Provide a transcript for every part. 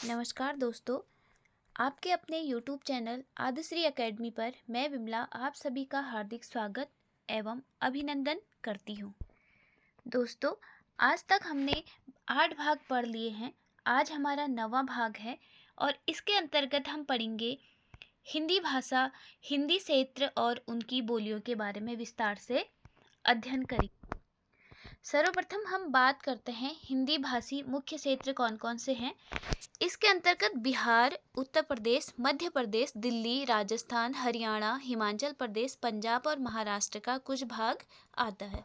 नमस्कार दोस्तों। आपके अपने YouTube चैनल आदिश्री एकेडमी पर मैं विमला आप सभी का हार्दिक स्वागत एवं अभिनंदन करती हूँ। दोस्तों, आज तक हमने 8 भाग पढ़ लिए हैं। आज हमारा 9वां भाग है और इसके अंतर्गत हम पढ़ेंगे हिंदी भाषा, हिंदी क्षेत्र और उनकी बोलियों के बारे में विस्तार से अध्ययन करेंगे। सर्वप्रथम हम बात करते हैं हिंदी भाषी मुख्य क्षेत्र कौन कौन से हैं। इसके अंतर्गत बिहार, उत्तर प्रदेश, मध्य प्रदेश, दिल्ली, राजस्थान, हरियाणा, हिमाचल प्रदेश, पंजाब और महाराष्ट्र का कुछ भाग आता है।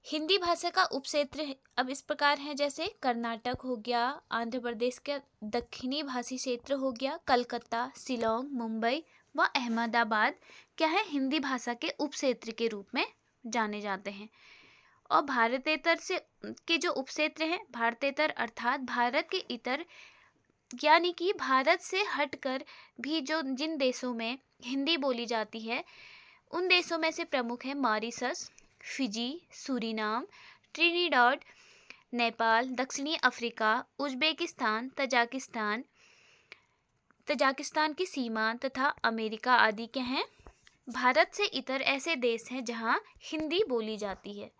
हिंदी भाषा का उपक्षेत्र अब इस प्रकार है, जैसे कर्नाटक हो गया, आंध्र प्रदेश के दक्षिणी भाषी क्षेत्र हो गया, कलकत्ता, शिलोंग, मुंबई व अहमदाबाद क्या है हिंदी भाषा के उपक्षेत्र के रूप में जाने जाते हैं। और भारतेतर से के जो उपक्षेत्र हैं, भारतेतर अर्थात भारत के इतर यानी कि भारत से हटकर भी जो जिन देशों में हिंदी बोली जाती है उन देशों में से प्रमुख है Mauritius, Fiji, Suriname, Trinidad, Nepal, दक्षिणी अफ्रीका, उज्बेकिस्तान, तजाकिस्तान की सीमा तथा अमेरिका आदि के हैं। भारत से इतर ऐसे देश हैं जहां हिंदी बोली जाती है।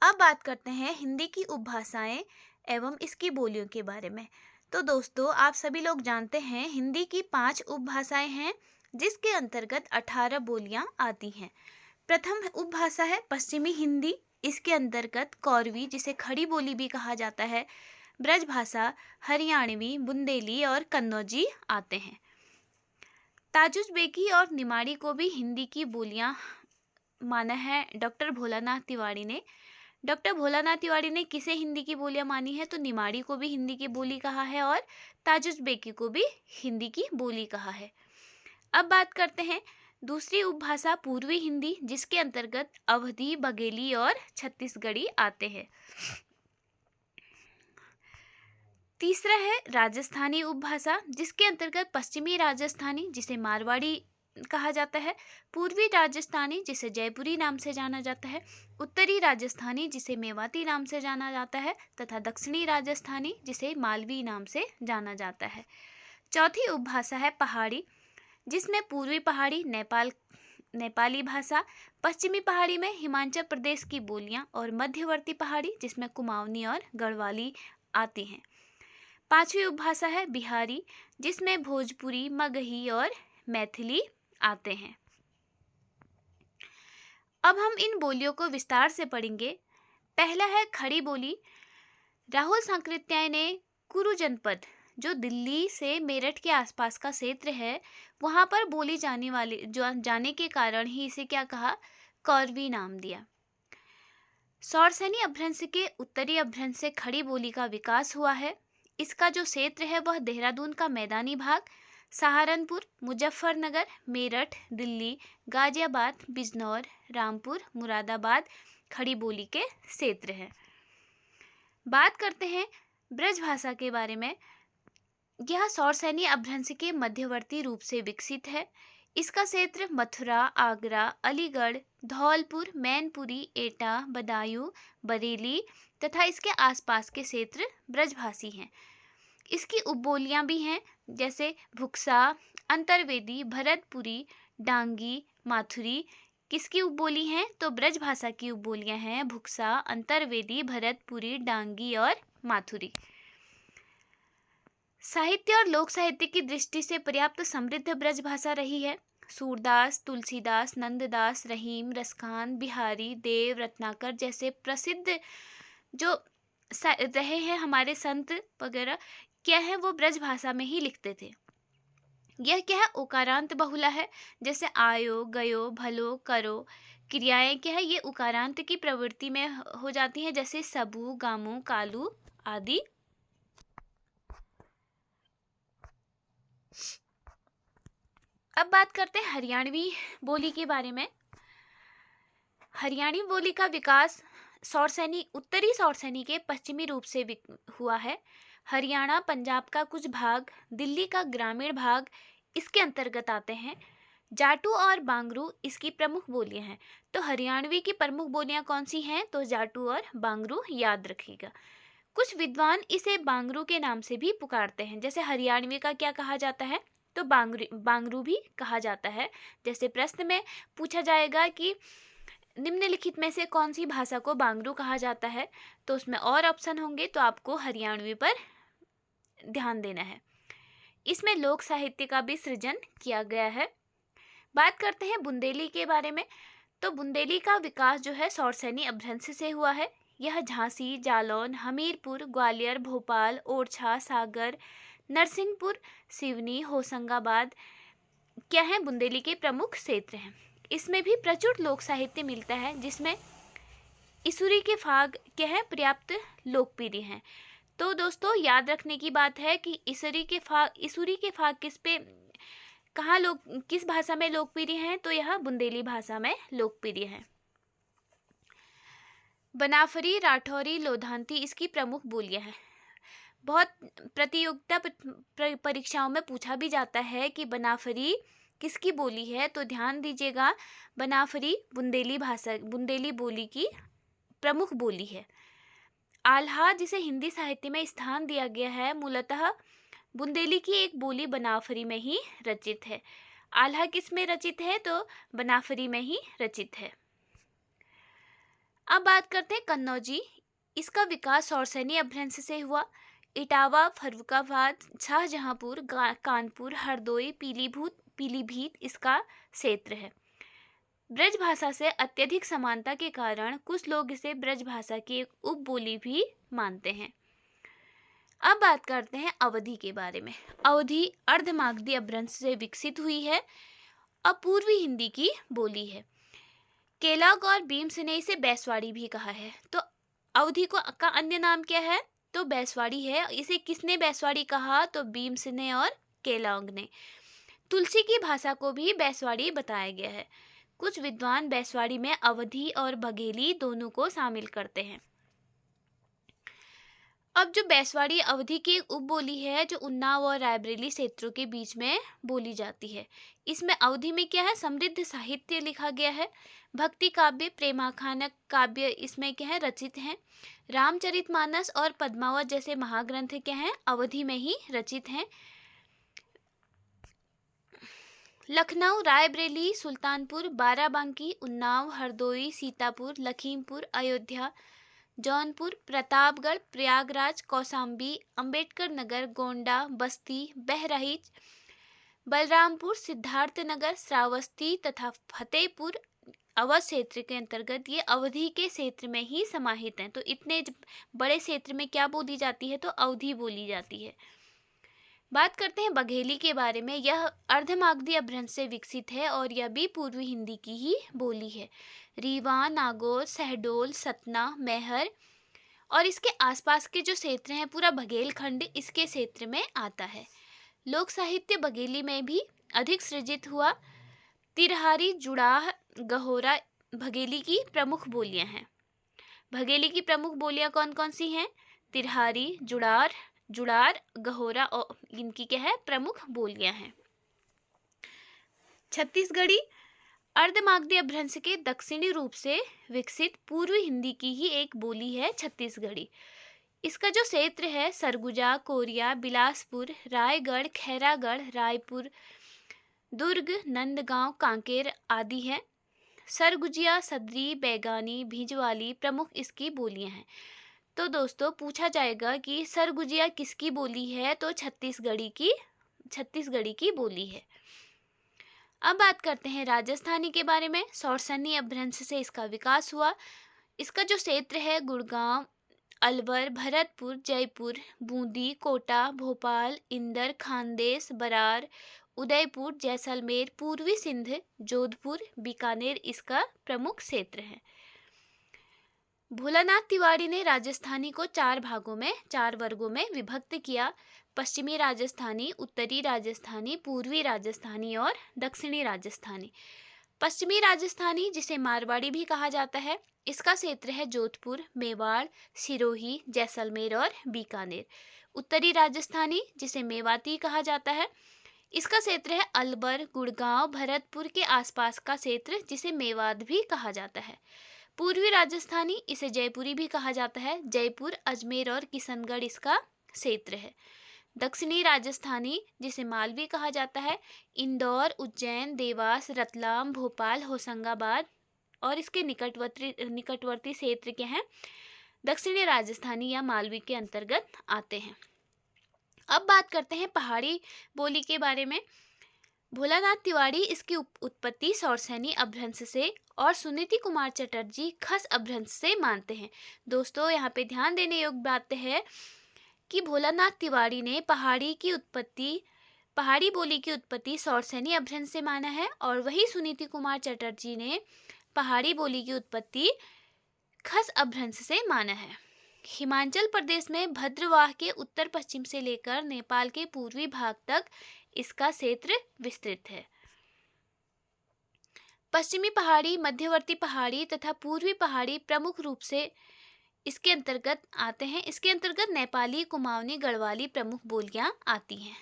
अब बात करते हैं हिंदी की उपभाषाएं एवं इसकी बोलियों के बारे में। तो दोस्तों, आप सभी लोग जानते हैं हिंदी की 5 उपभाषाएं हैं जिसके अंतर्गत 18 बोलियां आती हैं। प्रथम उपभाषा है पश्चिमी हिंदी। इसके अंतर्गत कौरवी, जिसे खड़ी बोली भी कहा जाता है, ब्रजभाषा, हरियाणवी, बुंदेली और कन्नौजी आते हैं। ताजुज़बेकी और निमाड़ी को भी हिंदी की बोलियां माना है डॉक्टर भोलानाथ तिवारी ने। डॉक्टर भोलानाथ तिवारी ने किसे हिंदी की बोलियां मानी है, तो निमाड़ी को भी हिंदी की बोली कहा है और ताजुज़बेकी को भी हिंदी की बोली कहा है। अब बात करते हैं दूसरी उपभाषा पूर्वी हिंदी, जिसके अंतर्गत अवधी, बघेली और छत्तीसगढ़ी आते हैं। तीसरा है राजस्थानी उपभाषा, जिसके अंतर्गत पश्चिमी राजस्थानी, जिसे मारवाड़ी कहा जाता है, पूर्वी राजस्थानी, जिसे जयपुरी नाम से जाना जाता है, उत्तरी राजस्थानी, जिसे मेवाती नाम से जाना जाता है, तथा दक्षिणी राजस्थानी, जिसे मालवी नाम से जाना जाता है। चौथी उपभाषा है पहाड़ी, जिसमें पूर्वी पहाड़ी नेपाली भाषा, पश्चिमी पहाड़ी में हिमाचल प्रदेश की बोलियां और मध्यवर्ती पहाड़ी, जिसमें कुमाऊनी और गढ़वाली आती हैं। पांचवी उपभाषा है बिहारी, जिसमें भोजपुरी, मगही और मैथिली आते हैं। अब हम इन बोलियों को विस्तार से पढ़ेंगे। पहला है खड़ी बोली। राहुल सांकृत्याय ने कुरु जनपद, जो दिल्ली से मेरठ के आसपास का क्षेत्र है, वहां पर बोली जाने के कारण ही इसे क्या कहा, कौरवी नाम दिया। सौरसैनी अपभ्रंश के उत्तरी अपभ्रंश से खड़ी बोली का विकास हुआ है। इसका जो क्षेत्र है वह देहरादून का मैदानी भाग, सहारनपुर, मुजफ्फरनगर, मेरठ, दिल्ली, गाजियाबाद, बिजनौर, रामपुर, मुरादाबाद खड़ी बोली के क्षेत्र हैं। बात करते हैं ब्रजभाषा के बारे में। यह सौरसैनी अपभ्रंश के मध्यवर्ती रूप से विकसित है। इसका क्षेत्र मथुरा, आगरा, अलीगढ़, धौलपुर, मैनपुरी, एटा, बदायूं, बरेली तथा इसके आसपास के क्षेत्र ब्रजभाषी हैं। इसकी उपबोलियां भी हैं, जैसे भुक्सा, अंतर्वेदी, भरतपुरी, डांगी, माथुरी। किसकी उपबोली हैं, तो ब्रजभाषा की उपबोलियां हैं भुक्सा, अंतर्वेदी, भरतपुरी, डांगी और माथुरी। साहित्य और लोक साहित्य की दृष्टि से पर्याप्त समृद्ध ब्रजभाषा रही है। सूरदास, तुलसीदास, नंददास, रहीम, रसखान, बिहारी, देव, रत्नाकर जैसे प्रसिद्ध जो रहे हैं हमारे संत वगैरह क्या है, वो ब्रजभाषा में ही लिखते थे। यह क्या है, उकारांत बहुला है। जैसे आयो, गयो, भलो, करो क्रियाएं क्या है, ये उकारांत की प्रवृत्ति में हो जाती हैं, जैसे सबू, गामू, कालू आदि। अब बात करते हैं हरियाणवी बोली के बारे में। हरियाणवी बोली का विकास उत्तरी सौरसैनी के पश्चिमी रूप से हुआ है। हरियाणा, पंजाब का कुछ भाग, दिल्ली का ग्रामीण भाग इसके अंतर्गत आते हैं। जाटू और बांगरू इसकी प्रमुख बोलियां हैं। तो हरियाणवी की प्रमुख बोलियां कौन सी हैं, तो जाटू और बांगरू याद रखिएगा। कुछ विद्वान इसे बांगरू के नाम से भी पुकारते हैं। जैसे हरियाणवी का क्या कहा जाता है, तो बांगरू भी कहा जाता है। जैसे प्रश्न में पूछा जाएगा कि निम्नलिखित में से कौन सी भाषा को बांगरू कहा जाता है, तो उसमें और ऑप्शन होंगे, तो आपको हरियाणवी पर ध्यान देना है। इसमें लोक साहित्य का भी सृजन किया गया है। बात करते हैं बुंदेली के बारे में। तो बुंदेली का विकास जो है सौरसैनी अपभ्रंश से हुआ है। यह झांसी, जालौन, हमीरपुर, ग्वालियर, भोपाल, ओरछा, सागर, नरसिंहपुर, सिवनी, होशंगाबाद क्या है, बुंदेली के प्रमुख क्षेत्र हैं। इसमें भी प्रचुर लोक साहित्य मिलता है, जिसमें इसुरी के फाग क्या है, पर्याप्त लोकप्रिय हैं। तो दोस्तों याद रखने की बात है कि इसुरी के फाग किस भाषा में लोकप्रिय हैं, तो यह बुंदेली भाषा में लोकप्रिय है। बनाफरी, राठौरी, लोधांती इसकी प्रमुख बोलियां हैं। बहुत प्रतियोगिता परीक्षाओं में पूछा भी जाता है कि बनाफरी किसकी बोली है, तो ध्यान दीजिएगा, बनाफरी बुंदेली बोली की प्रमुख बोली है। आल्हा जिसे हिंदी साहित्य में स्थान दिया गया है, मूलतः बुंदेली की एक बोली बनाफरी में ही रचित है। आल्हा किस में रचित है, तो बनाफरी में ही रचित है। अब बात करते हैं कन्नौजी। इसका विकास सौरसैनी अपभ्रंश से हुआ। इटावा, फर्रुखाबाद, शाहजहांपुर, कानपुर, हरदोई, पीलीभीत इसका क्षेत्र है। ब्रज भाषा से अत्यधिक समानता के कारण कुछ लोग इसे ब्रज भाषा की एक उपबोली भी मानते हैं। अब बात करते हैं अवधी के बारे में। अवधी अर्धमागधी अपभ्रंश से विकसित हुई है। अपूर्वी हिंदी की बोली है। केलॉग और बीम्स ने इसे बैसवाड़ी भी कहा है। तो अवधी का अन्य नाम क्या है, तो बैसवाड़ी है। इसे किसने बैसवाड़ी कहा, तो बीम्स ने और केलॉग ने। तुलसी की भाषा को भी बैसवाड़ी बताया गया है। कुछ विद्वान बैसवाड़ी में अवधी और बघेली दोनों को शामिल करते हैं। अब जो बैसवाड़ी अवधी की एक उपबोली है, जो उन्नाव और रायबरेली क्षेत्रों के बीच में बोली जाती है। इसमें अवधी में क्या है, समृद्ध साहित्य लिखा गया है। भक्ति काव्य, प्रेमाख्यान काव्य इसमें क्या है, रचित हैं। रामचरितमानस और पद्मावत जैसे महाग्रंथ क्या हैं, अवधी में ही रचित हैं। लखनऊ, रायबरेली, सुल्तानपुर, बाराबंकी, उन्नाव, हरदोई, सीतापुर, लखीमपुर, अयोध्या, जौनपुर, प्रतापगढ़, प्रयागराज, कौशाम्बी, अंबेडकर नगर, गोंडा, बस्ती, बहराइच, बलरामपुर, सिद्धार्थनगर, श्रावस्ती तथा फतेहपुर अवध क्षेत्र के अंतर्गत ये अवधी के क्षेत्र में ही समाहित हैं। तो इतने बड़े क्षेत्र में क्या बोली जाती है, तो अवधी बोली जाती है। बात करते हैं बघेली के बारे में। यह अर्धमागधी अपभ्रंश से विकसित है और यह भी पूर्वी हिंदी की ही बोली है। रीवा, नागौर, शहडोल, सतना, मैहर और इसके आसपास के जो क्षेत्र हैं, पूरा बघेलखंड इसके क्षेत्र में आता है। लोक साहित्य बघेली में भी अधिक सृजित हुआ। तिरहारी, जुड़ाह, गहोरा बघेली की प्रमुख बोलियां हैं। बघेली की प्रमुख बोलियां कौन कौन सी हैं, तिरहारी, जुड़ार, गहोरा और इनकी क्या है, प्रमुख बोलियां हैं। छत्तीसगढ़ी अर्धमागधी अपभ्रंश के दक्षिणी रूप से विकसित पूर्वी हिंदी की ही एक बोली है छत्तीसगढ़ी। इसका जो क्षेत्र है, सरगुजा, कोरिया, बिलासपुर, रायगढ़, खैरागढ़, रायपुर, दुर्ग, नंदगांव, कांकेर आदि है। सरगुजिया, सदरी, बैगानी, भिंजवाली प्रमुख इसकी बोलियां हैं। तो दोस्तों पूछा जाएगा कि सरगुजिया किसकी बोली है, तो छत्तीसगढ़ी की बोली है। अब बात करते हैं राजस्थानी के बारे में। सौरसैनी अपभ्रंश से इसका विकास हुआ। इसका जो क्षेत्र है, गुड़गांव, अलवर, भरतपुर, जयपुर, बूंदी, कोटा, भोपाल, इंदर, खानदेश, बरार, उदयपुर, जैसलमेर, पूर्वी सिंध, जोधपुर, बीकानेर इसका प्रमुख क्षेत्र है। भोलानाथ तिवारी ने राजस्थानी को चार वर्गों में विभक्त किया। पश्चिमी राजस्थानी, उत्तरी राजस्थानी, पूर्वी राजस्थानी और दक्षिणी राजस्थानी। पश्चिमी राजस्थानी जिसे मारवाड़ी भी कहा जाता है, इसका क्षेत्र है जोधपुर, मेवाड़, सिरोही, जैसलमेर और बीकानेर। उत्तरी राजस्थानी जिसे मेवाती कहा जाता है, इसका क्षेत्र है अलवर, गुड़गांव, भरतपुर के आसपास का क्षेत्र जिसे मेवात भी कहा जाता है। पूर्वी राजस्थानी, इसे जयपुरी भी कहा जाता है। जयपुर, अजमेर और किशनगढ़ इसका क्षेत्र है। दक्षिणी राजस्थानी, जिसे मालवी कहा जाता है, इंदौर, उज्जैन, देवास, रतलाम, भोपाल, होशंगाबाद और इसके निकटवर्ती क्षेत्र के हैं दक्षिणी राजस्थानी या मालवी के अंतर्गत आते हैं। अब बात करते हैं पहाड़ी बोली के बारे में। भोलानाथ तिवारी इसकी उत्पत्ति सौरसैनी अपभ्रंश से और सुनीति कुमार चटर्जी खस अपभ्रंश से मानते हैं। दोस्तों, यहाँ पे ध्यान देने योग्य बात है कि भोलानाथ तिवारी ने पहाड़ी बोली की उत्पत्ति सौरसैनी अपभ्रंश से माना है और वही सुनीति कुमार चटर्जी ने पहाड़ी बोली की उत्पत्ति खस अपभ्रंश से माना है। हिमाचल प्रदेश में भद्रवाह के उत्तर पश्चिम से लेकर नेपाल के पूर्वी भाग तक इसका क्षेत्र विस्तृत है। पश्चिमी पहाड़ी, मध्यवर्ती पहाड़ी तथा पूर्वी पहाड़ी प्रमुख रूप से इसके अंतर्गत आते हैं। इसके अंतर्गत नेपाली, कुमाऊनी, गढ़वाली प्रमुख बोलियां आती हैं।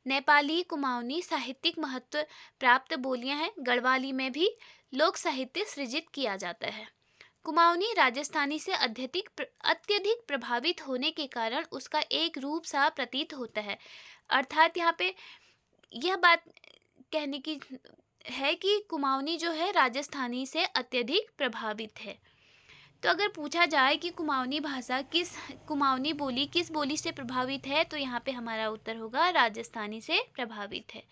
नेपाली, कुमाऊनी साहित्यिक महत्व प्राप्त बोलियां हैं। गढ़वाली में भी लोक साहित्य सृजित किया जाता है। कुमाऊनी राजस्थानी से अत्यधिक प्रभावित होने के कारण उसका एक रूप सा प्रतीत होता है। अर्थात यहाँ पे यह बात कहने की है कि कुमाऊनी जो है राजस्थानी से अत्यधिक प्रभावित है। तो अगर पूछा जाए कि कुमाऊनी बोली किस बोली से प्रभावित है, तो यहाँ पे हमारा उत्तर होगा राजस्थानी से प्रभावित है।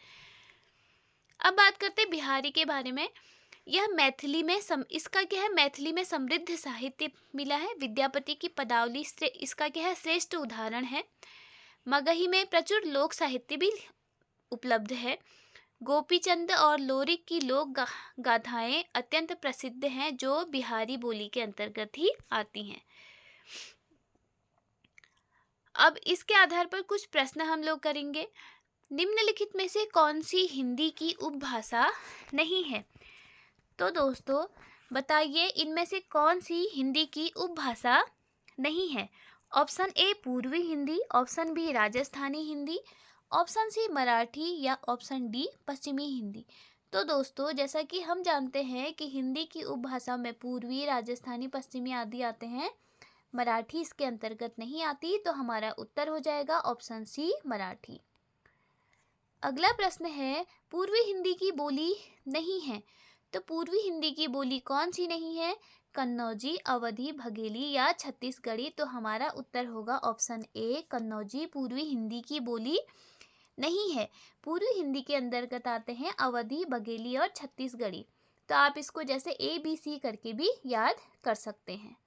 अब बात करते हैं बिहारी के बारे में। यह मैथिली में इसका क्या है, मैथिली में समृद्ध साहित्य मिला है। विद्यापति की पदावली इसका क्या है, श्रेष्ठ उदाहरण है। मगही में प्रचुर लोक साहित्य भी उपलब्ध है। गोपीचंद और लोरिक की लोक गाथाएं अत्यंत प्रसिद्ध हैं, जो बिहारी बोली के अंतर्गत ही आती हैं। अब इसके आधार पर कुछ प्रश्न हम लोग करेंगे। निम्नलिखित में से कौन सी हिंदी की उपभाषा नहीं है? तो दोस्तों बताइए, इनमें से कौन सी हिंदी की उपभाषा नहीं है? ऑप्शन ए पूर्वी Hindi, option B Rajasthani Hindi, option C Marathi या ऑप्शन डी पश्चिमी हिंदी। तो दोस्तों, जैसा कि हम जानते हैं कि हिंदी की उपभाषा में पूर्वी, राजस्थानी, पश्चिमी आदि आते हैं। मराठी इसके अंतर्गत नहीं आती, तो हमारा उत्तर हो जाएगा ऑप्शन सी मराठी। अगला प्रश्न है, पूर्वी हिंदी की बोली नहीं है। तो पूर्वी हिंदी की बोली कौन सी नहीं है? कन्नौजी, अवधी, बघेली या छत्तीसगढ़ी। तो हमारा उत्तर होगा ऑप्शन ए कन्नौजी पूर्वी हिंदी की बोली नहीं है। पूर्वी हिंदी के अंतर्गत आते हैं अवधी, बघेली और छत्तीसगढ़ी। तो आप इसको जैसे ABC करके भी याद कर सकते हैं।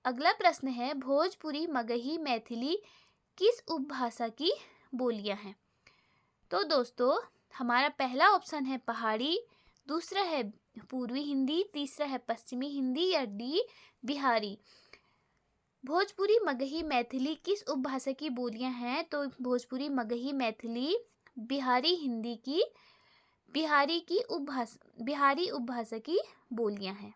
अगला प्रश्न है, भोजपुरी, मगही, मैथिली किस उपभाषा की बोलियां हैं? तो दोस्तों हमारा पहला ऑप्शन है पहाड़ी, दूसरा है पूर्वी हिंदी, तीसरा है पश्चिमी हिंदी या डी बिहारी। भोजपुरी, मगही, मैथिली किस उपभाषा की बोलियां हैं? तो भोजपुरी, मगही, मैथिली बिहारी उपभाषा की बोलियां हैं।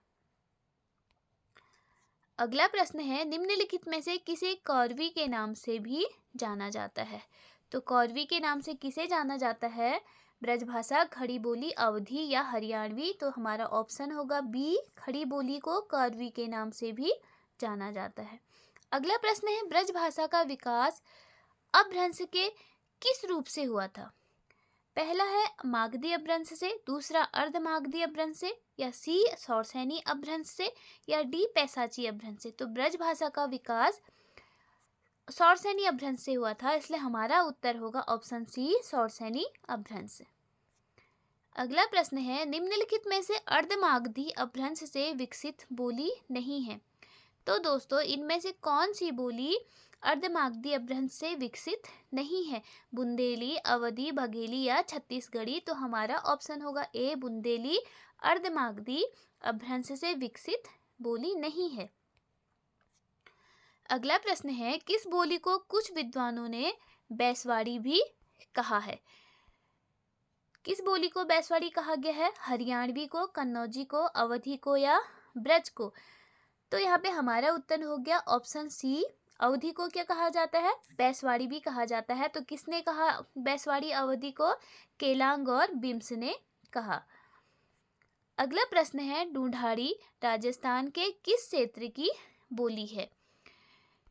अगला प्रश्न है, निम्नलिखित में से किसे कौरवी के नाम से भी जाना जाता है? तो कौरवी के नाम से किसे जाना जाता है? ब्रजभाषा, खड़ी बोली, अवधी या हरियाणवी। तो हमारा ऑप्शन होगा बी, खड़ी बोली को कौरवी के नाम से भी जाना जाता है। अगला प्रश्न है, ब्रजभाषा का विकास अपभ्रंश के किस रूप से हुआ था? पहला है मागधी अपभ्रंश से, दूसरा अर्ध मागधी अपभ्रंश से, या सी सौरसैनी अपभ्रंश से, या डी पैसाची अपभ्रंश से। तो ब्रजभाषा का विकास सौरसैनी अपभ्रंश से हुआ था, इसलिए हमारा उत्तर होगा ऑप्शन सी सौरसैनी अपभ्रंश। अगला प्रश्न है, निम्नलिखित में से अर्धमागधी अपभ्रंश से विकसित बोली नहीं है। तो दोस्तों इनमें से कौन सी बोली अर्धमागधी अपभ्रंश से विकसित नहीं है? बुंदेली, अवधी, बघेली या छत्तीसगढ़ी। तो हमारा ऑप्शन होगा ए बुंदेली अर्धमागधी अपभ्रंश से विकसित बोली नहीं है। अगला प्रश्न है, किस बोली को कुछ विद्वानों ने बैसवाड़ी भी कहा है? किस बोली को बैसवाड़ी कहा गया है? हरियाणवी को, कन्नौजी को, अवधी को या ब्रज को। तो यहाँ पे हमारा उत्तर हो गया ऑप्शन सी। अवधी को क्या कहा जाता है? बैसवाड़ी भी कहा जाता है। तो किसने कहा बैसवाड़ी अवधी को? केलांग और बिम्स ने कहा। अगला प्रश्न है, ढूंढाड़ी राजस्थान के किस क्षेत्र की बोली है?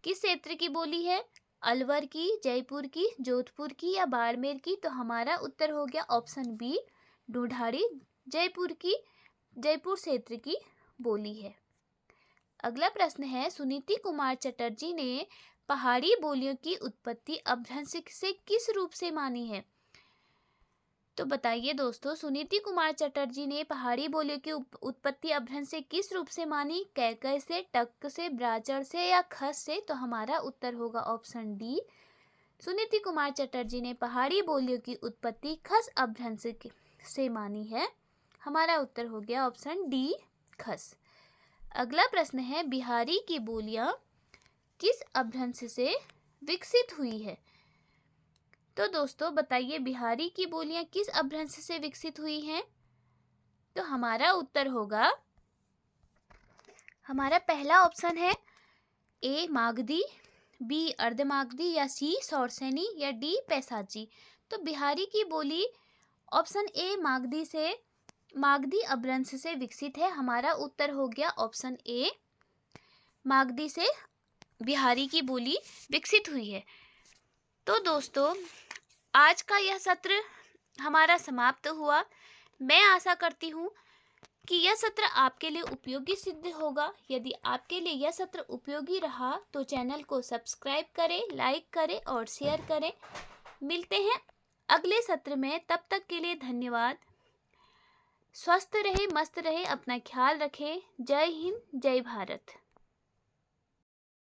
किस क्षेत्र की बोली है? अलवर की, जयपुर की, जोधपुर की या बाड़मेर की? तो हमारा उत्तर हो गया ऑप्शन बी, ढूंढाड़ी जयपुर की, जयपुर क्षेत्र की बोली है। अगला प्रश्न है, सुनीति कुमार चटर्जी ने पहाड़ी बोलियों की उत्पत्ति अपभ्रंश से किस रूप से मानी है? तो बताइए दोस्तों, सुनीति कुमार चटर्जी ने पहाड़ी बोलियों की उत्पत्ति अपभ्रंश से किस रूप से मानी? कैकय से, टक से, ब्राचर से या खस से? तो हमारा उत्तर होगा ऑप्शन डी, सुनीति कुमार चटर्जी ने पहाड़ी बोलियों की उत्पत्ति खस अपभ्रंश से मानी है। हमारा उत्तर हो गया ऑप्शन डी, खस। अगला प्रश्न है, बिहारी की बोलियां किस अपभ्रंश से विकसित हुई है? तो दोस्तों बताइए, बिहारी की बोलियां किस अपभ्रंश से विकसित हुई हैं? तो हमारा उत्तर होगा, हमारा पहला ऑप्शन है ए मागधी, बी अर्धमागधी या सी सौरसेनी या डी पैसाची। तो बिहारी की बोली ऑप्शन ए मागधी अपभ्रंश से विकसित है। हमारा उत्तर हो गया ऑप्शन ए, मागधी से बिहारी की बोली विकसित हुई है। तो दोस्तों आज का यह सत्र हमारा समाप्त हुआ। मैं आशा करती हूँ कि यह सत्र आपके लिए उपयोगी सिद्ध होगा। यदि आपके लिए यह सत्र उपयोगी रहा तो चैनल को सब्सक्राइब करें, लाइक करें और शेयर करें। मिलते हैं अगले सत्र में, तब तक के लिए धन्यवाद। स्वस्थ रहे, मस्त रहे, अपना ख्याल रखें। जय हिंद, जय भारत।